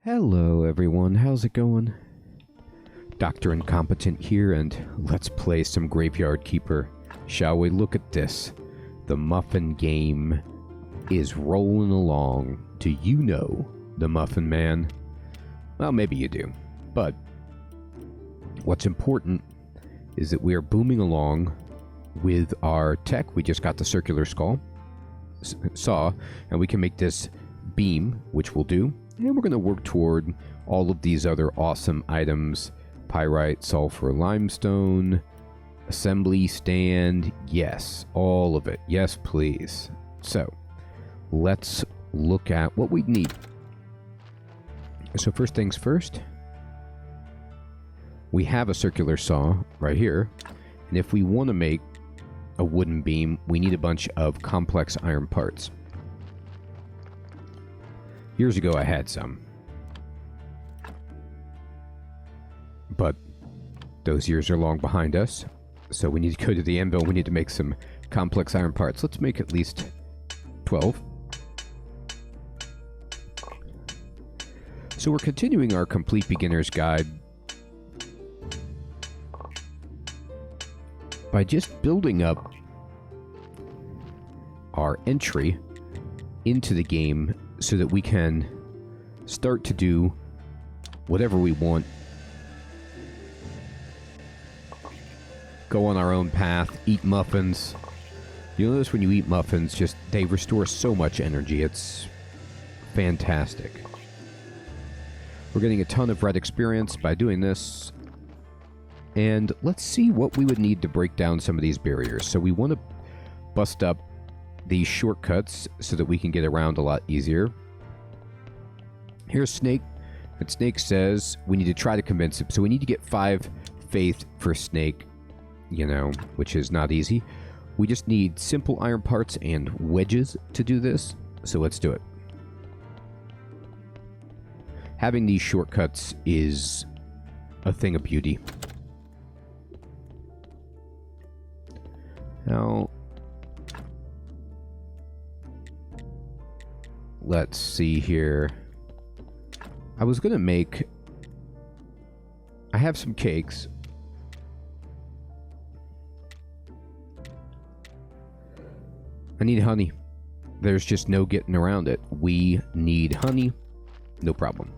Hello everyone, how's it going? Dr. Incompetent here, and let's play some Graveyard Keeper. Shall we? Look at this. The Muffin game is rolling along. Do you know the Muffin Man? Well, maybe you do. But what's important is that we are booming along with our tech. We just got the circular saw, and we can make this beam, which we'll do. And we're going to work toward all of these other awesome items. Pyrite, sulfur, limestone, assembly stand. Yes, all of it. Yes, please. So, let's look at what we need. So first things first, we have a circular saw right here. And if we want to make a wooden beam, we need a bunch of complex iron parts. Years ago, I had some. But those years are long behind us. So we need to go to the anvil. We need to make some complex iron parts. Let's make at least 12. So we're continuing our complete beginner's guide by just building up our entry into the game so that we can start to do whatever we want. Go on our own path, eat muffins. You'll notice when you eat muffins, just they restore so much energy. It's fantastic. We're getting a ton of red experience by doing this. And let's see what we would need to break down some of these barriers. So we want to bust up these shortcuts so that we can get around a lot easier. Here's Snake. And Snake says we need to try to convince him. So we need to get 5 faith for Snake, you know, which is not easy. We just need simple iron parts and wedges to do this. So let's do it. Having these shortcuts is a thing of beauty. Now, let's see here. I was going to make... I have some cakes. I need honey. There's just no getting around it. We need honey. No problem.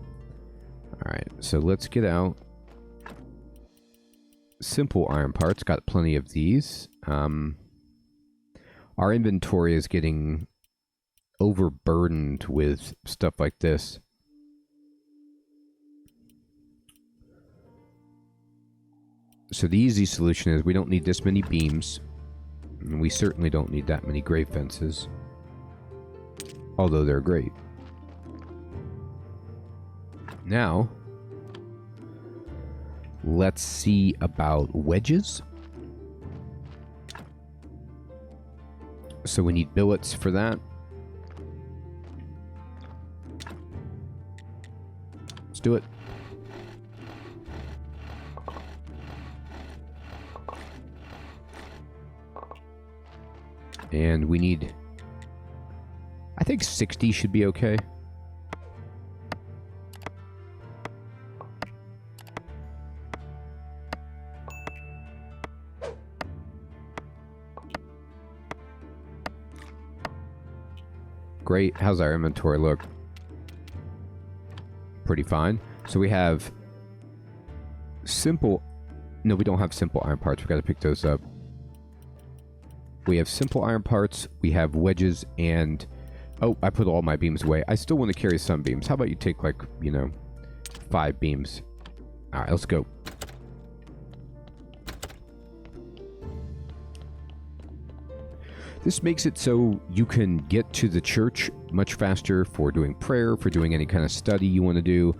Alright, so let's get out simple iron parts. Got plenty of these. Our inventory is getting overburdened with stuff like this. So the easy solution is we don't need this many beams. And we certainly don't need that many grave fences. Although they're great. Now, let's see about wedges. So we need billets for that. Let's do it. And we need... I think 60 should be okay. Great. How's our inventory look? Pretty fine. So we have simple... No, we don't have simple iron parts. We've got to pick those up. We have simple iron parts. We have wedges and... Oh, I put all my beams away. I still want to carry some beams. How about you take, like, you know, 5 beams? Alright, let's go. This makes it so you can get to the church much faster for doing prayer, for doing any kind of study you want to do.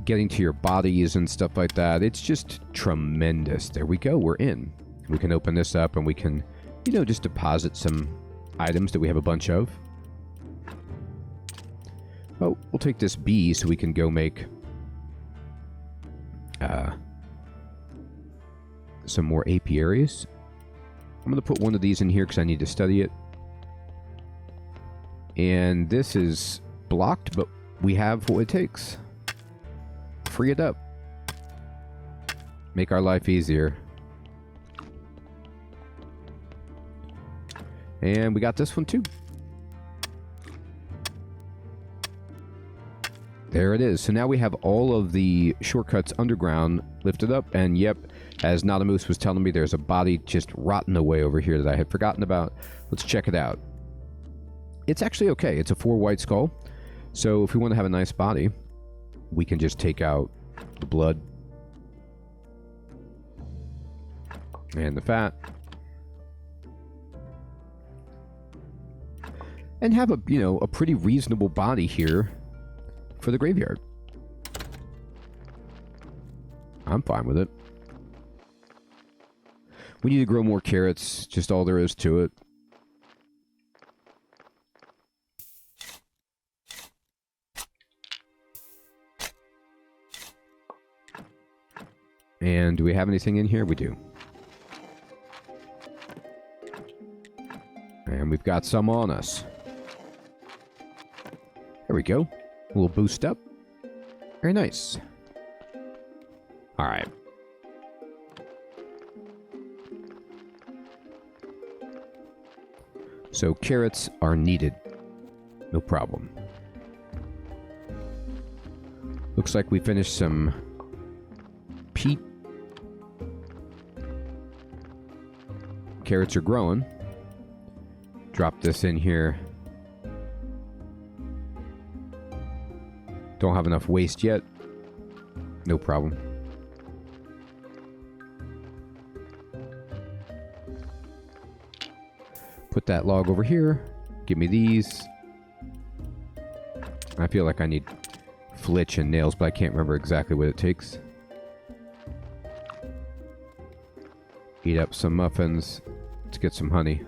Getting to your bodies and stuff like that. It's just tremendous. There we go. We're in. We can open this up and we can, you know, just deposit some items that we have a bunch of. Oh, we'll take this bee so we can go make some more apiaries. I'm going to put one of these in here because I need to study it. And this is blocked, but we have what it takes. Free it up. Make our life easier. And we got this one too. There it is. So now we have all of the shortcuts underground lifted up. And yep, as Nadamoose was telling me, there's a body just rotting away over here that I had forgotten about. Let's check it out. It's actually okay. It's a 4 white skull. So if we want to have a nice body, we can just take out the blood and the fat and have a, you know, a pretty reasonable body here for the graveyard. I'm fine with it. We need to grow more carrots, just all there is to it. And do we have anything in here? We do. And we've got some on us. There we go. A little boost up. Very nice. Alright. So carrots are needed. No problem. Looks like we finished some peat. Carrots are growing. Drop this in here. Don't have enough waste yet. No problem. Put that log over here. Give me these. I feel like I need flitch and nails, but I can't remember exactly what it takes. Eat up some muffins. Let's get some honey.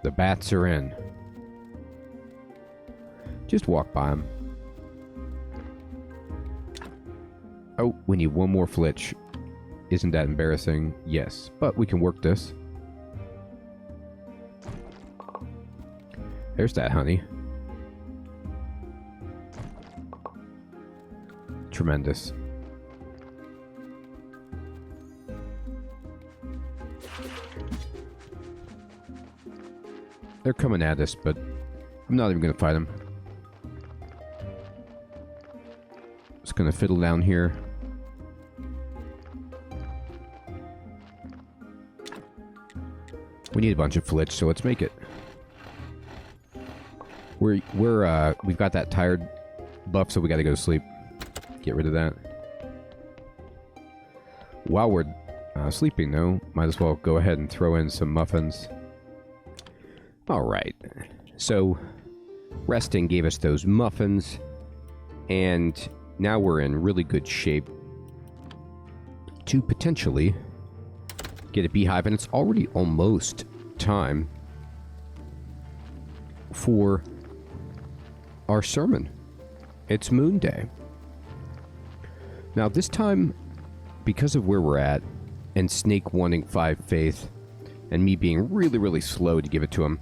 The bats are in. Just walk by them. Oh, we need one more flitch. Isn't that embarrassing? Yes, but we can work this. There's that honey. Tremendous. They're coming at us, but I'm not even going to fight them. Just going to fiddle down here. We need a bunch of flitch, so let's make it. We've got that tired buff, so we got to go to sleep. Get rid of that. While we're sleeping, though, might as well go ahead and throw in some muffins. Alright, so resting gave us those muffins, and now we're in really good shape to potentially get a beehive, and it's already almost time for our sermon. It's Moon Day. Now this time, because of where we're at, and Snake wanting 5 faith, and me being really, really slow to give it to him,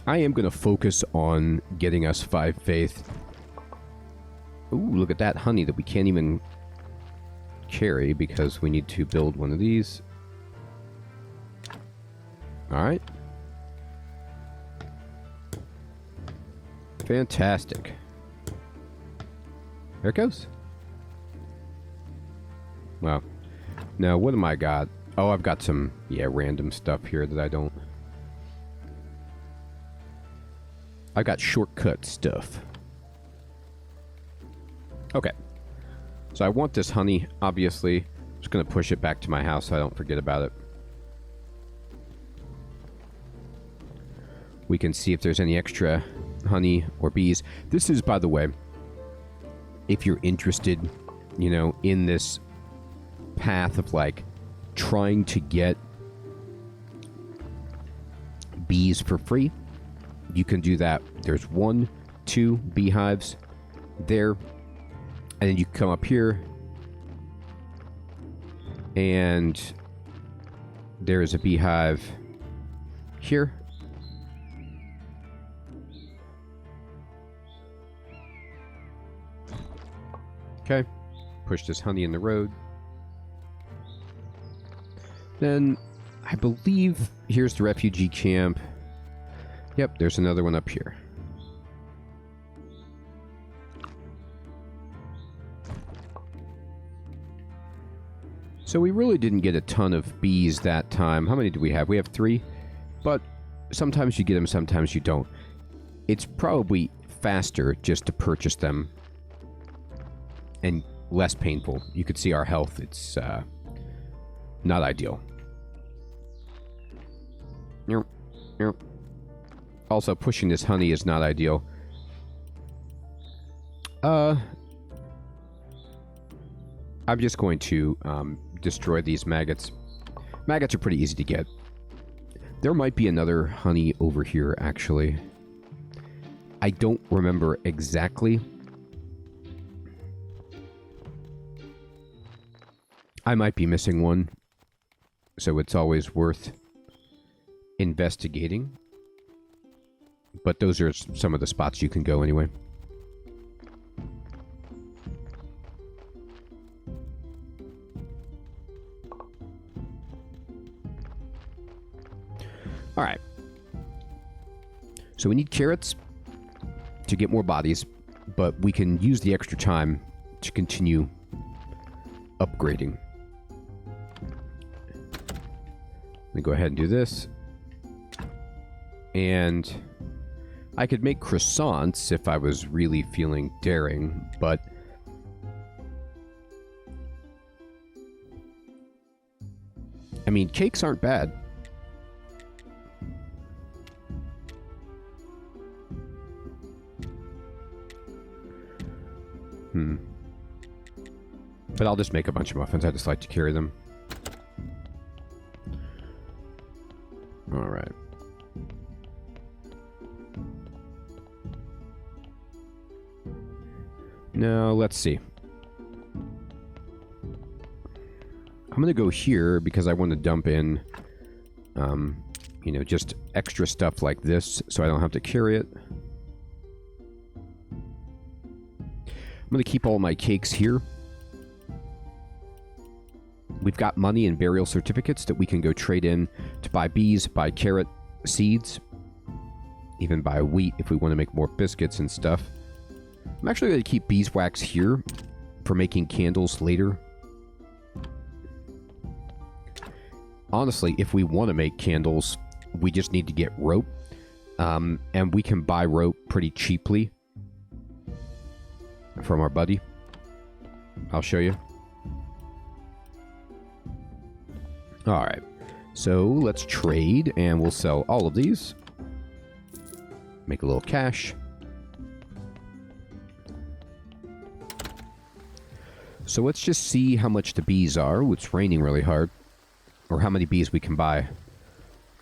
I am going to focus on getting us 5 faith. Ooh, look at that honey that we can't even carry because we need to build one of these. Alright. Fantastic. There it goes. Well, now what am I got? Oh, I've got some, random stuff here that I don't... I got shortcut stuff. Okay. So I want this honey, obviously. I'm just going to push it back to my house so I don't forget about it. We can see if there's any extra honey or bees. This is, by the way, if you're interested, in this path of, trying to get bees for free, you can do that. There's 1, 2 beehives there, and then you come up here, and there's a beehive here, Okay. Push this honey in the road. Then, I believe, here's the refugee camp. Yep, there's another one up here. So we really didn't get a ton of bees that time. How many do we have? We have 3. But sometimes you get them, sometimes you don't. It's probably faster just to purchase them. And less painful. You could see our health. It's not ideal. Also, pushing this honey is not ideal. I'm just going to destroy these maggots. Maggots are pretty easy to get. There might be another honey over here, actually. I don't remember exactly. I might be missing one, so it's always worth investigating. But those are some of the spots you can go anyway. Alright. So we need carrots to get more bodies, but we can use the extra time to continue upgrading. Let me go ahead and do this. And I could make croissants if I was really feeling daring, but I mean, cakes aren't bad. But I'll just make a bunch of muffins. I just like to carry them. Alright. Now, let's see. I'm going to go here because I want to dump in, you know, just extra stuff like this so I don't have to carry it. I'm going to keep all my cakes here. We've got money and burial certificates that we can go trade in to buy bees, buy carrot seeds, even buy wheat if we want to make more biscuits and stuff. I'm actually going to keep beeswax here for making candles later. Honestly, if we want to make candles, we just need to get rope. And we can buy rope pretty cheaply from our buddy. I'll show you. Alright, so let's trade, and we'll sell all of these. Make a little cash. So let's just see how much the bees are. Ooh, it's raining really hard. Or how many bees we can buy.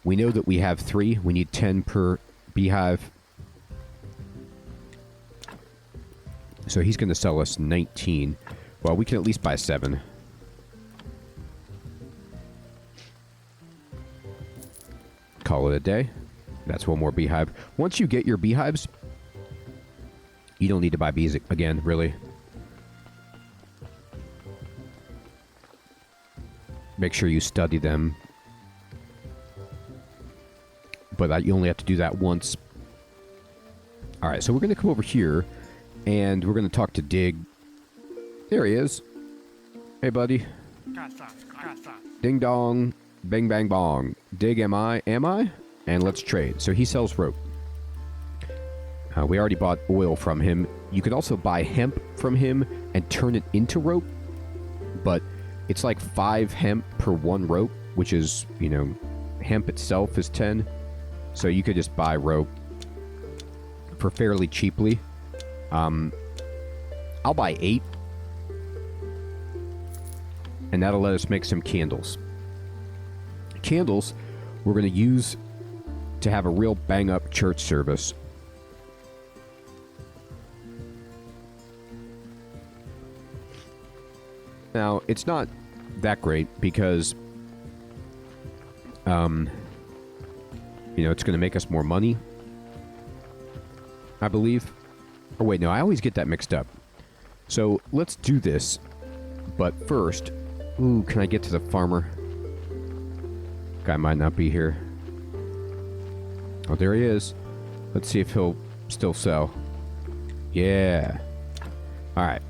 We know that we have 3. We need 10 per beehive. So he's going to sell us 19. Well, we can at least buy 7. Call it a day. That's one more beehive. Once you get your beehives, you don't need to buy bees again, really. Make sure you study them. But you only have to do that once. Alright, so we're going to come over here, and we're going to talk to Dig. There he is. Hey, buddy. Ding dong. Bang bang bong. Dig, am I? Am I? And let's trade. So he sells rope. We already bought oil from him. You could also buy hemp from him and turn it into rope. But it's like 5 hemp per 1 rope, which is, you know, hemp itself is 10. So you could just buy rope for fairly cheaply. I'll buy 8. And that'll let us make some candles. Candles we're going to use to have a real bang-up church service. Now, it's not that great because, you know, it's going to make us more money, I believe. Oh, wait, no, I always get that mixed up. So let's do this. But first, ooh, can I get to the farmer? Guy might not be here. Oh, there he is. Let's see if he'll still sell. Yeah. Alright.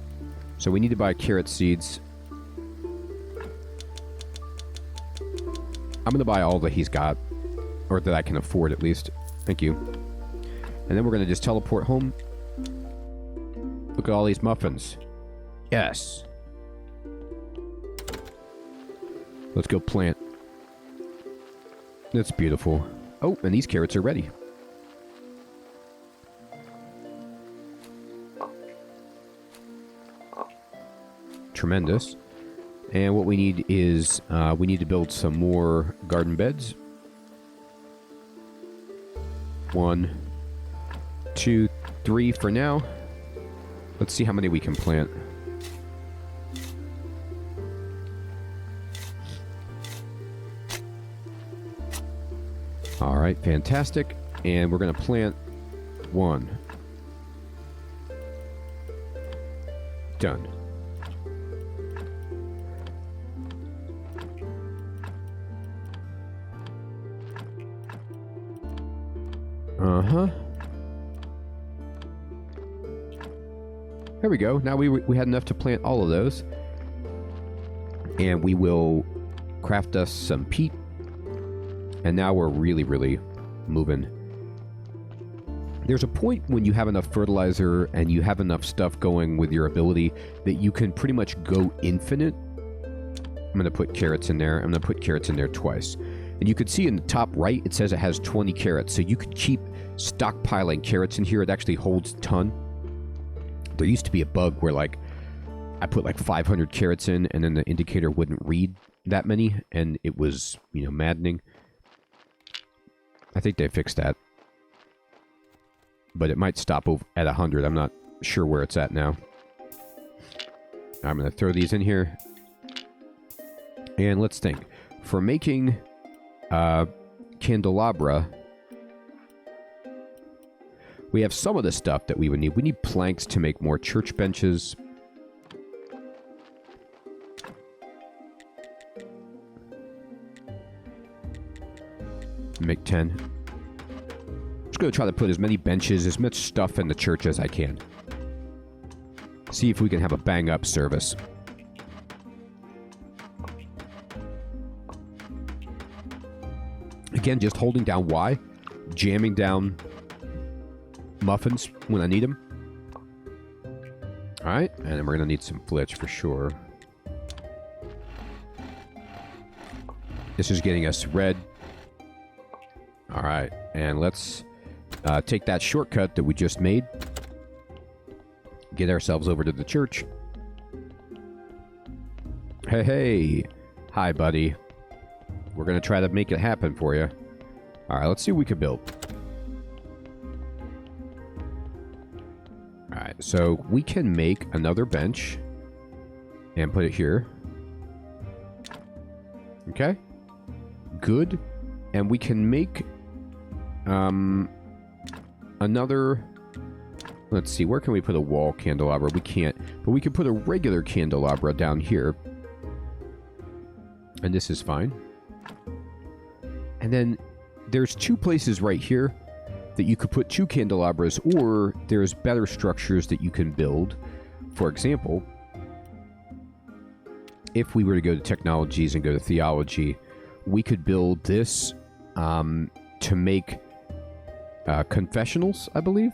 So we need to buy carrot seeds. I'm going to buy all that he's got. Or that I can afford, at least. Thank you. And then we're going to just teleport home. Look at all these muffins. Yes. Let's go plant. That's beautiful. Oh, and these carrots are ready. Tremendous. And what we need is, we need to build some more garden beds. 1, 2, 3 for now. Let's see how many we can plant. Alright, fantastic. And we're going to plant 1. Done. Uh-huh. There we go. Now we had enough to plant all of those. And we will craft us some peat. And now we're really, really moving. There's a point when you have enough fertilizer and you have enough stuff going with your ability that you can pretty much go infinite. I'm going to put carrots in there. I'm going to put carrots in there twice. And you can see in the top right, it says it has 20 carrots. So you could keep stockpiling carrots in here. It actually holds a ton. There used to be a bug where, like, I put like 500 carrots in and then the indicator wouldn't read that many. And it was, you know, maddening. I think they fixed that. But it might stop at 100. I'm not sure where it's at now. I'm going to throw these in here. And let's think. For making candelabra, we have some of the stuff that we would need. We need planks to make more church benches. Make 10. I'm just going to try to put as many benches, as much stuff in the church as I can. See if we can have a bang-up service. Again, just holding down Y, jamming down muffins when I need them. Alright, and then we're going to need some flitch for sure. This is getting us red. Alright, and let's take that shortcut that we just made. Get ourselves over to the church. Hey, hey. Hi, buddy. We're going to try to make it happen for you. Alright, let's see what we can build. Alright, so we can make another bench. And put it here. Okay. Good. And we can make another... Let's see, where can we put a wall candelabra? We can't. But we can put a regular candelabra down here. And this is fine. And then there's 2 places right here that you could put 2 candelabras, or there's better structures that you can build. For example, if we were to go to technologies and go to theology, we could build this to make confessionals, I believe.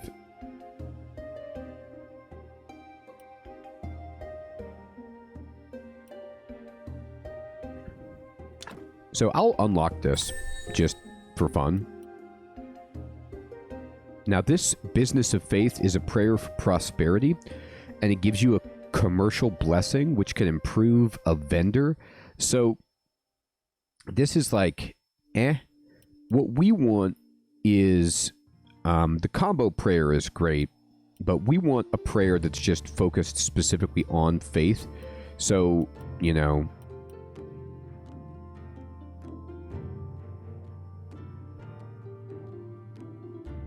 So I'll unlock this just for fun. Now, this business of faith is a prayer for prosperity, and it gives you a commercial blessing, which can improve a vendor. So this is like, What we want is, the combo prayer is great, but we want a prayer that's just focused specifically on faith. So, you know...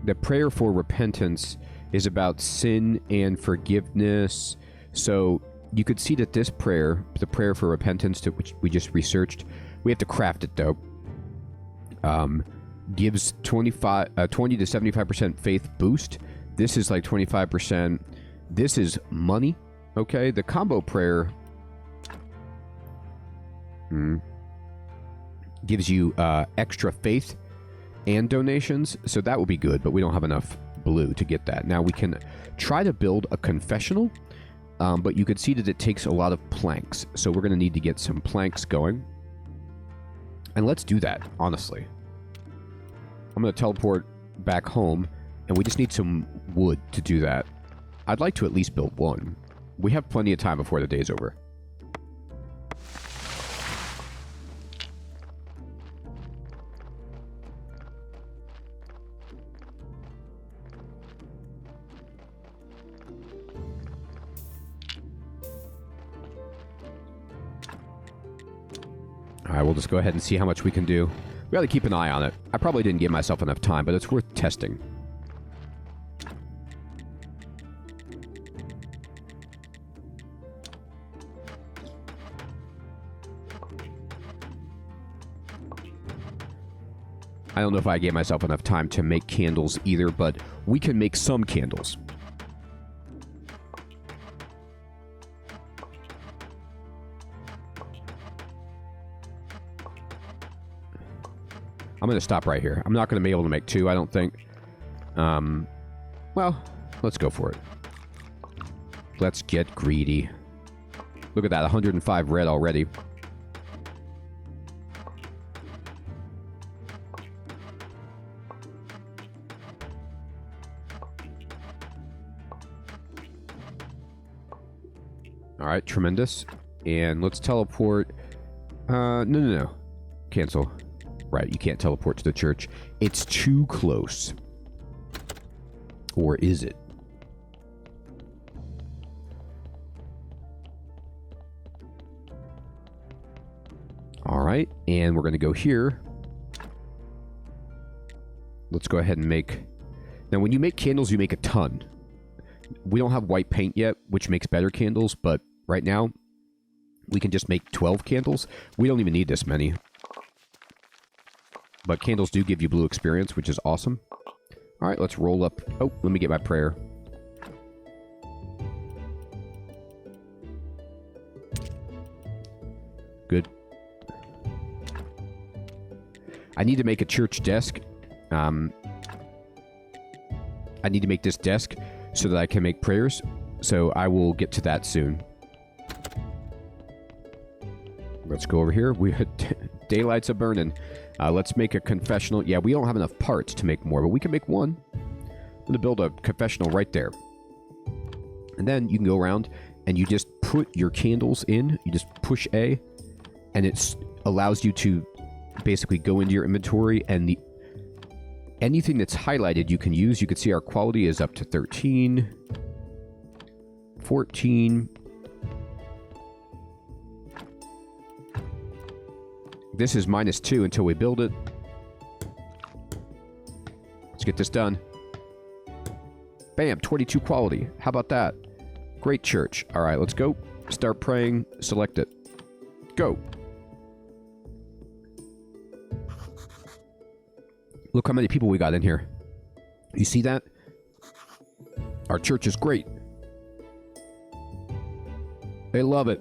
The prayer for repentance is about sin and forgiveness. So you could see that this prayer, the prayer for repentance, which we just researched, we have to craft it though, gives 20 to 75% faith boost. This is like 25%. This is money. Okay, the combo prayer gives you extra faith and donations, so that will be good, but we don't have enough blue to get that. Now we can try to build a confessional, but you could see that it takes a lot of planks, so we're going to need to get some planks going. And let's do that, honestly. I'm going to teleport back home, and we just need some wood to do that. I'd like to at least build one. We have plenty of time before the day's over. Alright, we'll just go ahead and see how much we can do. We gotta keep an eye on it. I probably didn't give myself enough time, but it's worth testing. I don't know if I gave myself enough time to make candles either, but we can make some candles. I'm going to stop right here. I'm not going to be able to make two, I don't think. Well, let's go for it. Let's get greedy. Look at that, 105 red already. Alright, tremendous. And let's teleport. No. Cancel. Right, you can't teleport to the church. It's too close. Or is it? Alright, and we're going to go here. Let's go ahead and make... Now, when you make candles, you make a ton. We don't have white paint yet, which makes better candles, but right now, we can just make 12 candles. We don't even need this many. But candles do give you blue experience, which is awesome. Alright, let's roll up. Oh, let me get my prayer. Good. I need to make a church desk. I need to make this desk so that I can make prayers. So I will get to that soon. Let's go over here. We had daylights are burning. Let's make a confessional. Yeah, we don't have enough parts to make more, but we can make one. I'm going to build a confessional right there. And then you can go around and you just put your candles in. You just push A, and it allows you to basically go into your inventory, and anything that's highlighted you can use. You can see our quality is up to 13, 14. This is -2 until we build it. Let's get this done. Bam, 22 quality. How about that? Great church. All right, let's go. Start praying. Select it. Go. Look how many people we got in here. You see that? Our church is great. They love it.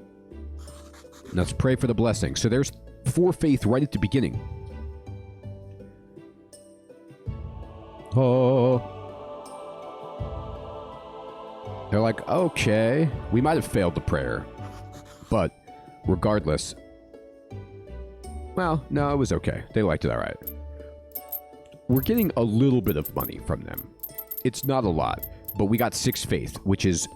Let's pray for the blessing. So there's 4 faith right at the beginning. Oh. They're like, okay. We might have failed the prayer. But regardless. Well, no, it was okay. They liked it all right. We're getting a little bit of money from them. It's not a lot. But we got 6 faith, which is,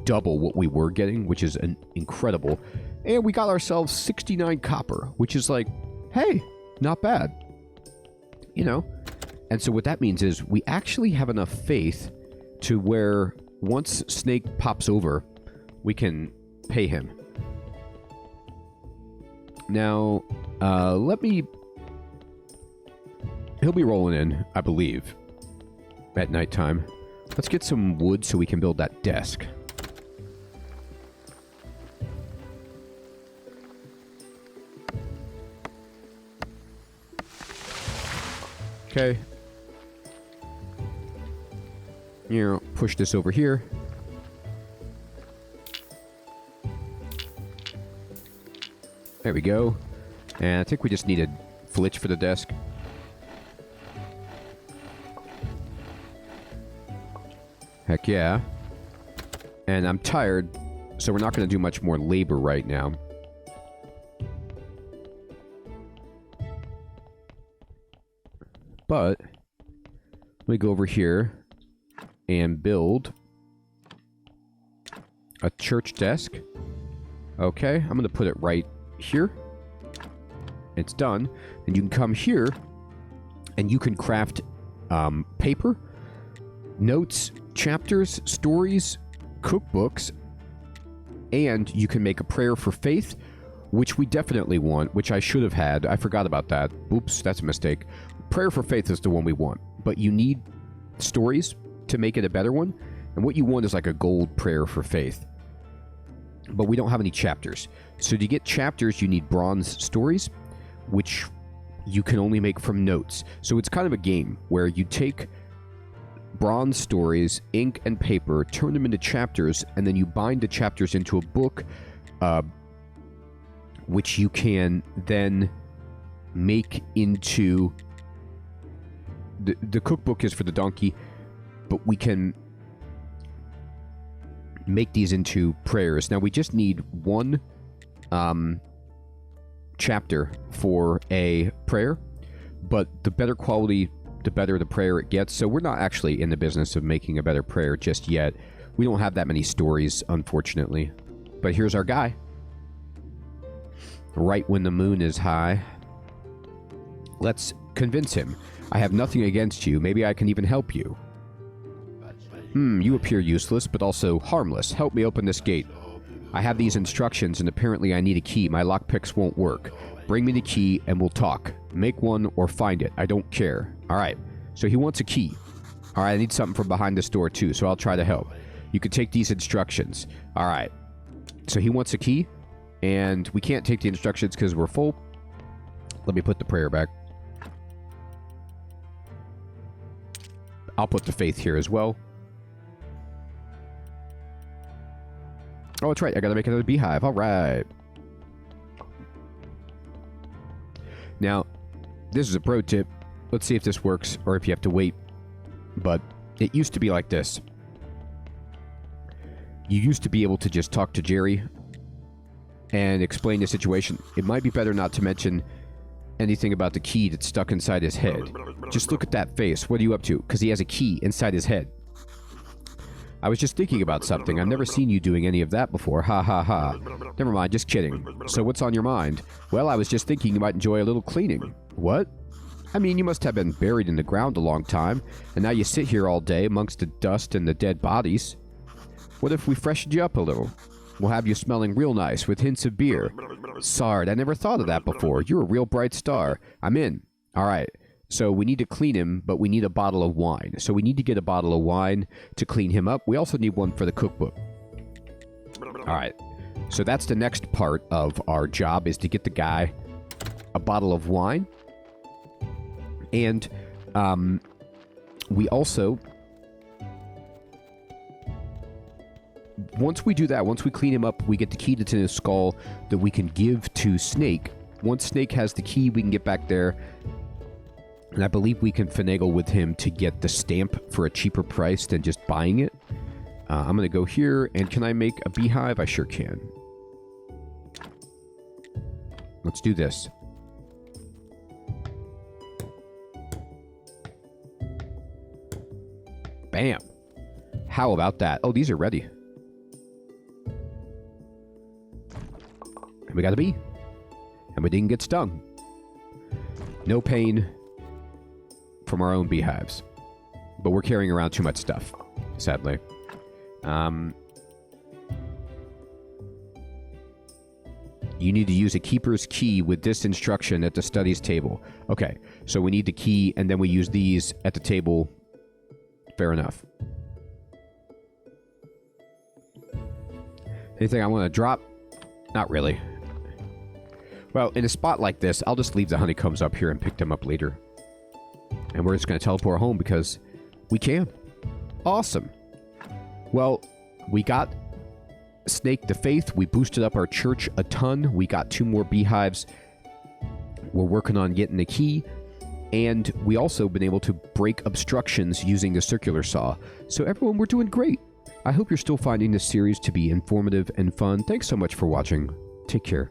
double what we were getting, which is incredible. And we got ourselves 69 copper, which is like, hey, not bad. And so what that means is we actually have enough faith to where once Snake pops over, we can pay him. Now, he'll be rolling in, I believe, at nighttime. Let's get some wood so we can build that desk. Okay. You know, push this over here. There we go. And I think we just need a flitch for the desk. Heck yeah. And I'm tired, so we're not going to do much more labor right now. But we go over here and build a church desk. Okay, I'm going to put it right here. It's done. And you can come here and you can craft paper, notes, chapters, stories, cookbooks, and you can make a prayer for faith, which we definitely want, which I should have had. I forgot about that. Oops, that's a mistake. Prayer for faith is the one we want, but you need stories to make it a better one, and what you want is like a gold prayer for faith. But we don't have any chapters. So to get chapters, you need bronze stories, which you can only make from notes. So it's kind of a game where you take bronze stories, ink and paper, turn them into chapters, and then you bind the chapters into a book, which you can then make into... The cookbook is for the donkey, but we can make these into prayers. Now we just need one chapter for a prayer, but the better quality, the better the prayer it gets. So we're not actually in the business of making a better prayer just yet. We don't have that many stories, unfortunately. But here's our guy. Right when the moon is high. Let's convince him. I have nothing against you. Maybe I can even help you. You appear useless, but also harmless. Help me open this gate. I have these instructions, and apparently I need a key. My lockpicks won't work. Bring me the key, and we'll talk. Make one or find it. I don't care. Alright, so he wants a key. Alright, I need something from behind this door, too, so I'll try to help. You can take these instructions. Alright, so he wants a key, and we can't take the instructions because we're full. Let me put the prayer back. I'll put the faith here as well. Oh, that's right. I gotta make another beehive. All right. Now, this is a pro tip. Let's see if this works or if you have to wait. But it used to be like this. You used to be able to just talk to Jerry and explain the situation. It might be better not to mention anything about the key that's stuck inside his head. Just look at that face. What are you up to? Because he has a key inside his head. I was just thinking about something. I've never seen you doing any of that before. Ha ha ha. Never mind, just kidding. So what's on your mind? Well, I was just thinking you might enjoy a little cleaning. What? I mean, you must have been buried in the ground a long time, and now you sit here all day amongst the dust and the dead bodies. What if we freshened you up a little? We'll have you smelling real nice with hints of beer. Sard, I never thought of that before. You're a real bright star. I'm in. All right. So we need to clean him, but we need a bottle of wine. So we need to get a bottle of wine to clean him up. We also need one for the cookbook. All right. So that's the next part of our job, is to get the guy a bottle of wine. And we also... Once we do that, once we clean him up, we get the key to his skull that we can give to Snake. Once Snake has the key, we can get back there. And I believe we can finagle with him to get the stamp for a cheaper price than just buying it. I'm going to go here, and can I make a beehive? I sure can. Let's do this. Bam! How about that? Oh, these are ready. And we got a bee. And we didn't get stung. No pain from our own beehives. But we're carrying around too much stuff, sadly. You need to use a keeper's key with this instruction at the studies table. Okay, so we need the key, and then we use these at the table. Fair enough. Anything I want to drop? Not really. Well, in a spot like this, I'll just leave the honeycombs up here and pick them up later. And we're just going to teleport home because we can. Awesome. Well, we got Snake the Faith. We boosted up our church a ton. We got 2 more beehives. We're working on getting the key. And we also been able to break obstructions using the circular saw. So everyone, we're doing great. I hope you're still finding this series to be informative and fun. Thanks so much for watching. Take care.